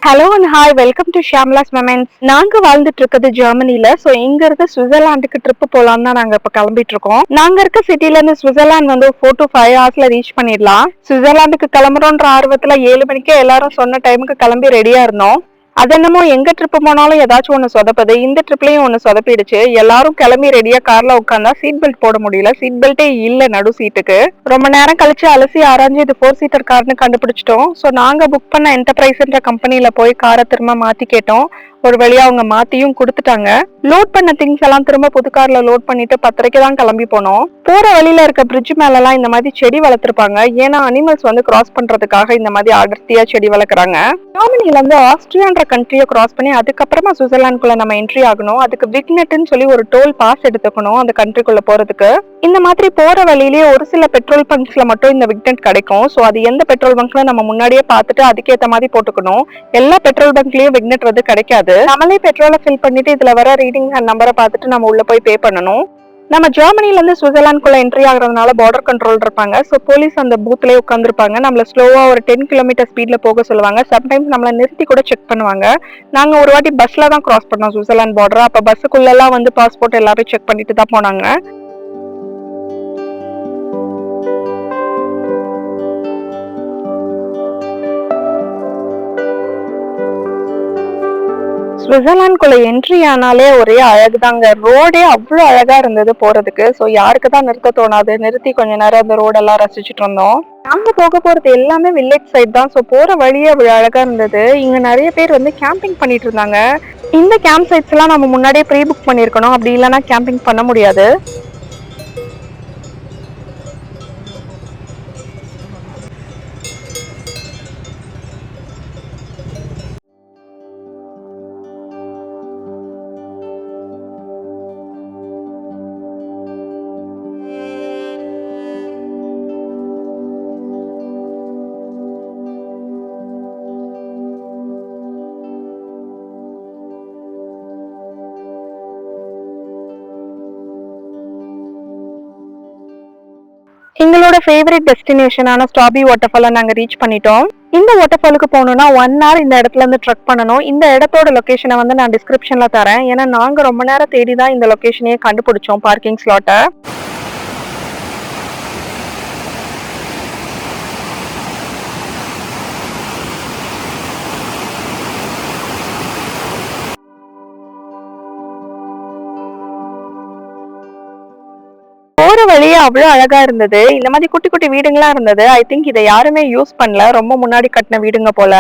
Hello and hi, welcome to Shyamla's moments. நாங்க வாழ்ந்துட்டு இருக்கிறது ஜெர்மனில. ஸோ இங்க இருந்து சுவிட்சர்லாந்துக்கு ட்ரிப் போலாம் தான் நாங்க இப்ப கிளம்பிட்டு இருக்கோம். நாங்க இருக்க சிட்டில இருந்து சுவிட்சர்லாந்து வந்து 4 to 5 ஹவர்ஸ்ல ரீச் பண்ணிடலாம். சுவிட்சர்லாந்துக்கு கிளம்புறோன்ற ஆர்வத்துல 7 மணிக்கே எல்லாரும் சொன்ன டைமுக்கு கிளம்பி ரெடியா இருந்தோம். அது என்னமோ எங்க ட்ரிப் போனாலும் ஏதாச்சும் ஒண்ணு சொதப்புது. இந்த ட்ரிப்லயும் ஒண்ணு சொதப்பிடுச்சு. எல்லாரும் கிளம்பி ரெடியா கார்ல உட்காந்தா சீட் பெல்ட் போட முடியல. சீட் பெல்ட்டே இல்ல நடு சீட்டுக்கு. ரொம்ப நேரம் கழிச்சு அலசி ஆராய்ஞ்சு இது 4 சீட்டர் கார்னு கண்டுபிடிச்சிட்டோம். ஸோ நாங்க புக் பண்ண என்டர்பிரைஸ்ன்ற கம்பெனில போய் காரை திரும்ப மாத்தி கேட்டோம். ஒரு வழியா அவங்க மாத்தியும் கொடுத்துட்டாங்க. லோட் பண்ண திங்ஸ் எல்லாம் திரும்ப புது கார்ல லோட் பண்ணிட்டு 10:30 தான் கிளம்பி போனோம். போற வழியில இருக்க பிரிட்ஜ் மேல எல்லாம் இந்த மாதிரி செடி வளர்த்திருப்பாங்க. ஏன்னா அனிமல்ஸ் வந்து கிராஸ் பண்றதுக்காக இந்த மாதிரி அடர்த்தியா செடி வளர்க்குறாங்க. ஜெர்மனில இருந்து ஆஸ்திரியான்ற கண்ட்ரியை கிராஸ் பண்ணி அதுக்கப்புறமா சுவிட்சர்லாந்துக்குள்ள நம்ம என்ட்ரி ஆகணும். அதுக்கு விக்னெட்னு சொல்லி ஒரு டோல் பாஸ் எடுத்துக்கணும் அந்த கண்ட்ரிக்குள்ள போறதுக்கு. இந்த மாதிரி போற வழியிலேயே ஒரு சில பெட்ரோல் பங்க்ஸ்ல மட்டும் இந்த விக்னெட் கிடைக்கும். ஸோ அது எந்த பெட்ரோல் பங்க்ல நம்ம முன்னாடியே பார்த்துட்டு அதுக்கேற்ற மாதிரி போட்டுக்கணும். எல்லா பெட்ரோல் பங்க்லயும் விக்னெட் வந்து கிடைக்காது. நம்மளே பெட்ரோலை ஃபில் பண்ணிட்டு இதுல வர ரீடிங் அண்ட் நம்பரை பார்த்துட்டு நம்ம உள்ள போய் பே பண்ணணும். நம்ம ஜெர்மனில இருந்து சுவிட்சர்லாந்துக்குள்ள என்ட்ரி ஆகுறதுனால பார்டர் கண்ட்ரோல் இருப்பாங்க. ஸோ போலீஸ் அந்த பூத்லயே உட்காந்துருப்பாங்க. நம்மள ஸ்லோவா ஒரு 10 கிலோமீட்டர் ஸ்பீட்ல போக சொல்லுவாங்க. சம்டைம்ஸ் நம்மள நிறுத்தி கூட செக் பண்ணுவாங்க. நாங்க ஒரு வாட்டி பஸ்ல தான் கிராஸ் பண்ணோம் சுவிட்சர்லாந்து பார்டர். அப்ப பஸ்ஸுக்குள்ள எல்லாம் வந்து பாஸ்போர்ட் எல்லாரும் செக் பண்ணிட்டு தான் போனாங்க. சுவிட்சர்லாந்துக்குள்ள என்ட்ரி ஆனாலே ஒரே அழகுதாங்க. ரோடே அவ்வளோ அழகா இருந்தது போறதுக்கு. ஸோ யாருக்கு தான் நிறுத்த தோணாது. நிறுத்தி கொஞ்ச நேரம் அந்த ரோடெல்லாம் ரசிச்சுட்டு இருந்தோம். நாங்க போக போறது எல்லாமே வில்லேஜ் சைட் தான். ஸோ போற வழியே அவ்வளோ அழகா இருந்தது. இங்க நிறைய பேர் வந்து கேம்பிங் பண்ணிட்டு இருந்தாங்க. இந்த கேம்ப் சைட்ஸ் எல்லாம் நம்ம முன்னாடியே ப்ரீ புக் பண்ணிருக்கணும். அப்படி இல்லைன்னா கேம்பிங் பண்ண முடியாது. எங்களோட ஃபேவரட் டெஸ்டினேஷனான ஸ்ட்ராபி வாட்டர்ஃபாலை நாங்கள் ரீச் பண்ணிட்டோம். இந்த வாட்டர்ஃபாலுக்கு போகணுன்னா 1 hour இந்த இடத்துல இருந்து ட்ரக் பண்ணணும். இந்த இடத்தோட லொக்கேஷனை வந்து நான் டிஸ்கிரிப்ஷன்ல தரேன். ஏன்னா நாங்கள் ரொம்ப நேரம் தேடி தான் இந்த லொக்கேஷனையே கண்டுபிடிச்சோம், பார்க்கிங் ஸ்லாட்டை. போற வழியே அவ்வளோ அழகா இருந்தது. இந்த மாதிரி குட்டி குட்டி வீடுங்களா இருந்தது. ஐ திங்க் இதை யாருமே யூஸ் பண்ணல. ரொம்ப முன்னாடி கட்டின வீடுங்க போல.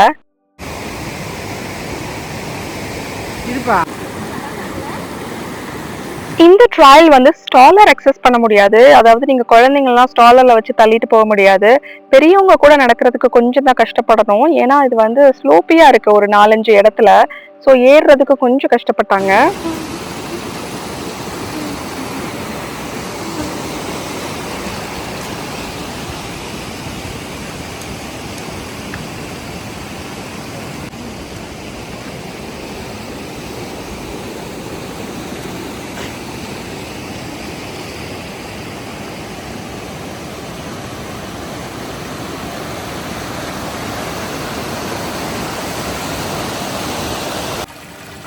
இந்த ட்ராயல் வந்து ஸ்டாலர் அக்சஸ் பண்ண முடியாது. அதாவது நீங்க குழந்தைங்கலாம் ஸ்டாலர்ல வச்சு தள்ளிட்டு போக முடியாது. பெரியவங்க கூட நடக்கிறதுக்கு கொஞ்சம் தான் கஷ்டப்படணும். ஏன்னா இது வந்து ஸ்லோப்பியா இருக்கு ஒரு 4-5 இடத்துல. ஸோ ஏறுறதுக்கு கொஞ்சம் கஷ்டப்பட்டாங்க.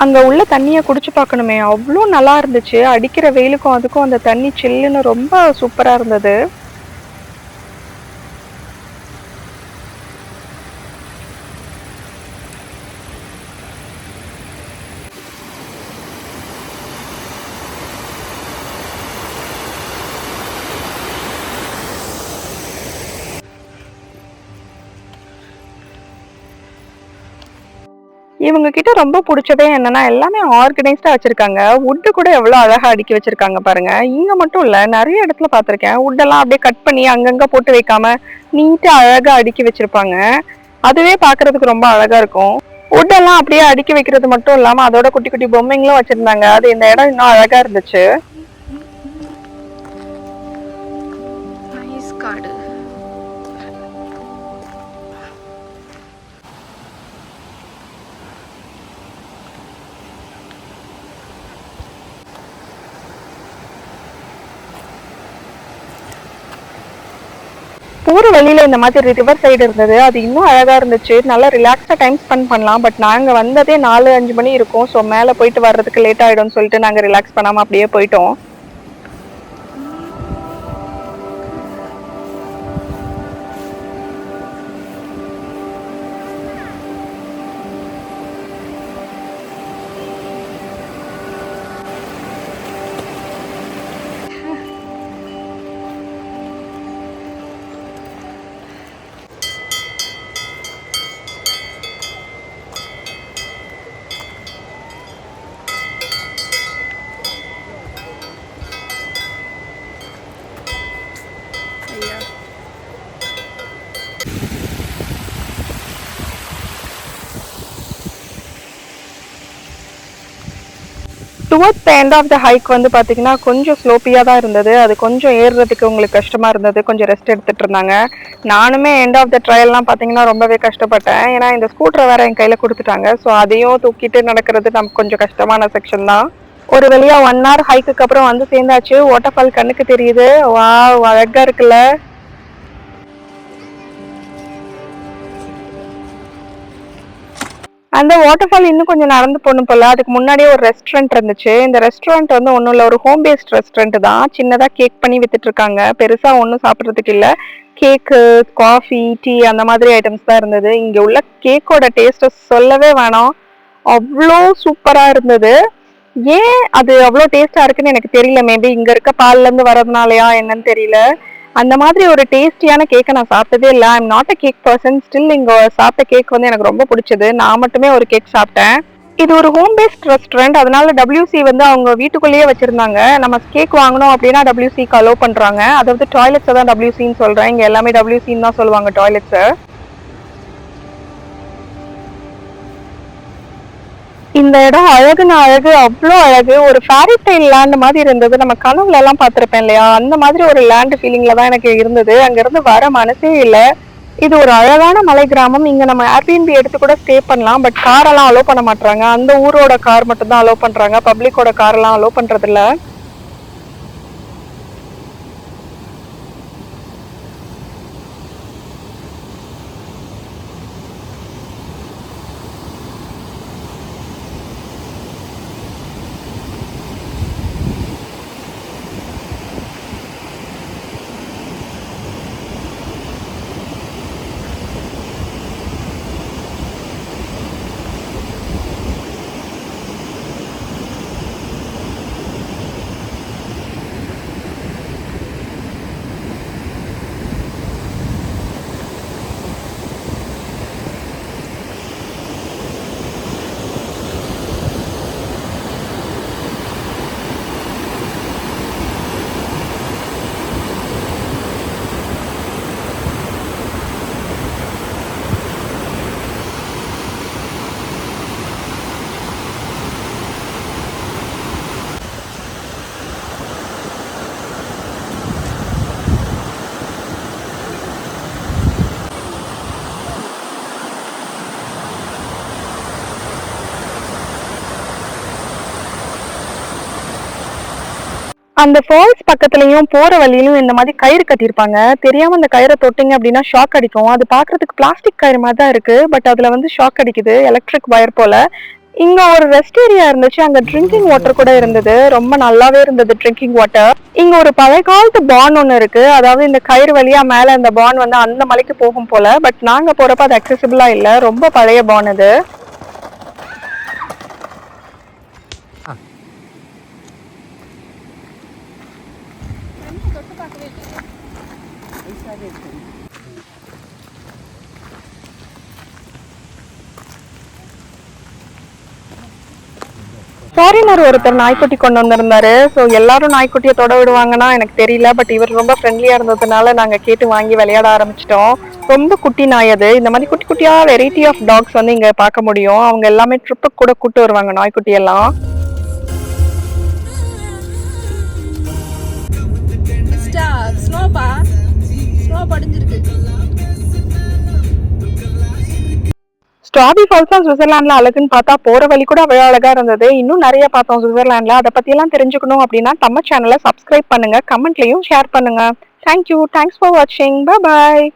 அங்க உள்ள தண்ணியை குடிச்சு பார்க்கணுமே, அவ்வளோ நல்லா இருந்துச்சு. அடிக்கிற வெயிலுக்கும் அதுக்கும் அந்த தண்ணி சில்லுன்னு ரொம்ப சூப்பரா இருந்தது. இவங்க கிட்ட ரொம்ப பிடிச்சதே என்னன்னா எல்லாமே ஆர்கனைஸ்டா வச்சிருக்காங்க. வுட்டு கூட எவ்வளவு அழகா அடுக்கி வச்சிருக்காங்க பாருங்க. இங்க மட்டும் இல்ல, நிறைய இடத்துல பார்த்திருக்கேன். வுட்டெல்லாம் அப்படியே கட் பண்ணி அங்கங்க போட்டு வைக்காம நீட்டா அழகா அடுக்கி வச்சிருப்பாங்க. அதுவே பாக்குறதுக்கு ரொம்ப அழகா இருக்கும். வுட்டெல்லாம் அப்படியே அடுக்கி வைக்கிறது மட்டும் இல்லாம அதோட குட்டி குட்டி பொம்மைங்களும் வச்சிருந்தாங்க. அது இந்த இடம் இன்னும் அழகா இருந்துச்சு. போற வழியில இந்த மாதிரி ரிவர் சைடு இருந்தது. அது இன்னும் அழகா இருந்துச்சு. நல்லா ரிலாக்ஸா டைம் ஸ்பெண்ட் பண்ணலாம். பட் நாங்க வந்ததே 4, 5 மணி இருக்கும். ஸோ மேல போயிட்டு வர்றதுக்கு லேட் ஆயிடும்னு சொல்லிட்டு நாங்க ரிலாக்ஸ் பண்ணாம அப்படியே போயிட்டோம். Towards the end of the hike வந்து பார்த்தீங்கன்னா கொஞ்சம் ஸ்லோப்பியாக தான் இருந்தது. அது கொஞ்சம் ஏறுறதுக்கு உங்களுக்கு கஷ்டமாக இருந்தது. கொஞ்சம் ரெஸ்ட் எடுத்துட்டு இருந்தாங்க. நானுமே எண்ட் ஆஃப் த ட்ரையல்லாம் பார்த்தீங்கன்னா ரொம்பவே கஷ்டப்பட்டேன். ஏன்னா இந்த ஸ்கூட்டரை வேற என் கையில் கொடுத்துட்டாங்க. ஸோ அதையும் தூக்கிட்டு நடக்கிறது நமக்கு கொஞ்சம் கஷ்டமான செக்ஷன் தான். ஒரு வழியா 1 hour ஹைக்குக்கு அப்புறம் வந்து சேர்ந்தாச்சு. வாட்டர் ஃபால் கண்ணுக்கு தெரியுது. வாவ், அழகா இருக்குல்ல. அந்த வாட்டர் ஃபால் இன்னும் கொஞ்சம் நடந்து போகணும் போல. அதுக்கு முன்னாடியே ஒரு ரெஸ்டாரண்ட் இருந்துச்சு. இந்த ரெஸ்டாரண்ட் வந்து ஒன்றும் இல்லை, ஒரு ஹோம் பேஸ்ட் ரெஸ்டாரண்ட் தான். சின்னதாக கேக் பண்ணி வித்துட்டு இருக்காங்க. பெருசா ஒன்றும் சாப்பிட்றதுக்கு இல்லை. கேக்கு, காஃபி, டீ அந்த மாதிரி ஐட்டம்ஸ் தான் இருந்தது. இங்க உள்ள கேக்கோட டேஸ்ட்டை சொல்லவே வேணாம். அவ்வளோ சூப்பரா இருந்தது. ஏன் அது அவ்வளோ டேஸ்டா இருக்குன்னு எனக்கு தெரியல. மேபி இங்க இருக்க பால்ல இருந்து வரதுனாலயா என்னன்னு தெரியல. அந்த மாதிரி ஒரு டேஸ்டியான கேக்கை நான் சாப்பிட்டதே இல்லை. I'm not a cake person. Still இங்க சாப்பிட்ட கேக் வந்து எனக்கு ரொம்ப பிடிச்சது. நான் மட்டுமே ஒரு கேக் சாப்பிட்டேன். இது ஒரு ஹோம் பேஸ்ட் ரெஸ்டாரண்ட். அதனால WC வந்து அவங்க வீட்டுக்குள்ளேயே வச்சிருந்தாங்க. நம்ம கேக் வாங்கணும் அப்படின்னா WCக்கு அலோவ் பண்றாங்க. அதாவது டாய்லெட்ஸை தான் WCன்னு சொல்றேன். இங்க எல்லாமே WCன்னு தான் சொல்லுவாங்க டாய்லெட்ஸை. இந்த இடம் அழகுன்னு அழகு, அவ்வளோ அழகு. ஒரு ஃபேரி டைல் லேண்ட் மாதிரி இருந்தது. நம்ம கனவுல எல்லாம் பார்த்திருப்பேன் இல்லையா, அந்த மாதிரி ஒரு லேண்ட் ஃபீலிங்ல தான் எனக்கு இருந்தது. அங்கிருந்து வர மனசே இல்லை. இது ஒரு அழகான மலை கிராமம். இங்க நம்ம ஏர்பிஎன்பி எடுத்து கூட ஸ்டே பண்ணலாம். பட் கார் எல்லாம் அலோவ் பண்ண மாட்டாங்க. அந்த ஊரோட கார் மட்டும் தான் அலோவ் பண்றாங்க. பப்ளிக்கோட கார் எல்லாம் அலோவ் பண்றது இல்ல. அந்த ஃபால்ஸ் பக்கத்துலயும் போற வழியிலும் இந்த மாதிரி கயிறு கட்டியிருப்பாங்க. தெரியாம அந்த கயிறை தொட்டிங்க அப்படின்னா ஷாக் அடிக்கும். அது பாக்குறதுக்கு பிளாஸ்டிக் கயிறு மாதிரி தான் இருக்கு. பட் அதுல வந்து ஷாக் அடிக்குது. எலக்ட்ரிக் வயர் போல. இங்க ஒரு ரெஸ்ட் ஏரியா இருந்துச்சு. அங்க ட்ரிங்கிங் வாட்டர் கூட இருந்தது. ரொம்ப நல்லாவே இருந்தது ட்ரிங்கிங் வாட்டர். இங்க ஒரு பழைய காலத்து பான் ஒண்ணு இருக்கு. அதாவது இந்த கயிறு வழியா மேல இந்த பான் வந்து அந்த மலைக்கு போகும் போல. பட் நாங்க போறப்ப அது அக்சசிபிளா இல்ல. ரொம்ப பழைய பான் அது. ஃபாரினர் ஒருத்தர் நாய்க்குட்டி கொண்டு வந்திருந்தாரு. ஸோ எல்லாரும் நாய்க்குட்டியை தொட விடுவாங்கன்னா எனக்கு தெரியல. பட் இவர் ரொம்ப ஃப்ரெண்ட்லியா இருந்ததுனால நாங்க கேட்டு வாங்கி விளையாட ஆரம்பிச்சிட்டோம். ரொம்ப குட்டி நாய் அது. இந்த மாதிரி குட்டி குட்டியா வெரைட்டி ஆஃப் டாக்ஸ் வந்து இங்க பார்க்க முடியும். அவங்க எல்லாமே ட்ரிப்புக்கு கூட கூட்டு வருவாங்க நாய்க்குட்டி எல்லாம். ஸ்ட்ராபி ஃபால்ஸ் தான் சுவிட்சர்லாந்துல அழகுன்னு பார்த்தா போற வழி கூட அவ்வளோ அழகா இருந்தது. இன்னும் நிறைய பார்த்தோம் சுவிட்சர்லாந்துல. அதை பத்தி எல்லாம் தெரிஞ்சுக்கணும் அப்படின்னா நம்ம சேனலை சப்ஸ்கிரைப் பண்ணுங்க, கமெண்ட்லயும் ஷேர் பண்ணுங்க. தேங்க்யூ. தேங்க்ஸ் ஃபார் வாட்சிங். பாய்.